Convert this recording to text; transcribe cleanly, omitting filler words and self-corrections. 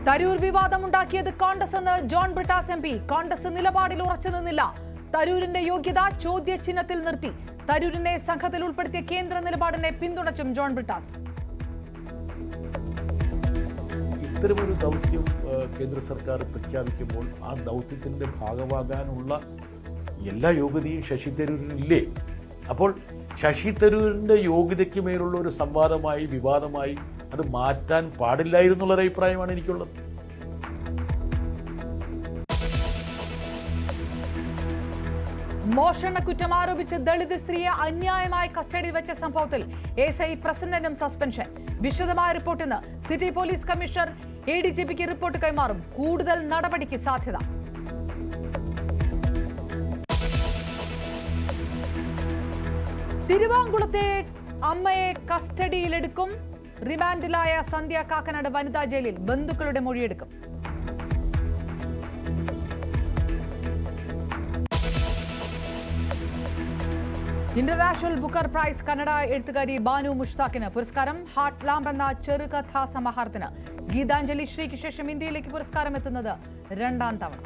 തരൂർ വിവാദമുണ്ടാക്കിയത് കോൺഗ്രസ് എന്ന് John Brittas M P. Congress നിലപാടിൽ ഉറച്ചു നിന്നില്ല. തരൂരിന്റെ യോഗ്യത ചോദ്യചിഹ്നത്തിൽ നിർത്തി. തരൂരിനെ സംഘത്തിൽ ഉൾപ്പെടുത്തിയ കേന്ദ്ര നിലപാടിനെ പിന്തുണച്ചും ജോൺ ബ്രിട്ടാസ്. ഇത്തരമൊരു ദൗത്യം കേന്ദ്ര സർക്കാർ പ്രഖ്യാപിക്കുമ്പോൾ ആ ദൗത്യത്തിന്റെ ഭാഗമാകാനുള്ള എല്ലാ യോഗ്യതയും ശശി തരൂരിനില്ലേ? അപ്പോൾ ശശി തരൂരിന്റെ യോഗ്യതയ്ക്ക് മേലുള്ള ഒരു സംവാദമായി, വിവാദമായി അത് മാറ്റാൻ പാടില്ലായിരുന്നുള്ള അഭിപ്രായമാണ് എനിക്കുള്ളത്. മോഷണ കുറ്റം ആരോപിച്ച് ദളിത് സ്ത്രീയെ അന്യായമായി കസ്റ്റഡിയിൽ വെച്ച സംഭവത്തിൽ എസ്ഐ പ്രസിഡന്റും സസ്പെൻഷൻ. വിശദമായ റിപ്പോർട്ടിന് സിറ്റി പോലീസ് കമ്മീഷണർ എഡിജിപിക്ക് റിപ്പോർട്ട് കൈമാറും. കൂടുതൽ നടപടിക്ക് സാധ്യത. തിരുവാങ്കുളത്തെ അമ്മയെ കസ്റ്റഡിയിലെടുക്കും. റിമാൻഡിലായ സന്ധ്യ കാക്കനാട് വനിതാ ജയിലിൽ ബന്ധുക്കളുടെ മൊഴിയെടുക്കും. ഇന്റർനാഷണൽ ബുക്കർ പ്രൈസ് കന്നഡ എഴുത്തുകാരി ബാനു മുഷ്താഖിന് പുരസ്കാരം. ഹാർട്ട് ലാമ്പ് എന്ന ചെറുകഥാ സമാഹാരത്തിന് ഗീതാഞ്ജലി ശ്രീക്ക് ശേഷം ഇന്ത്യയിലേക്ക് പുരസ്കാരം എത്തുന്നത് 2ാം തവണ.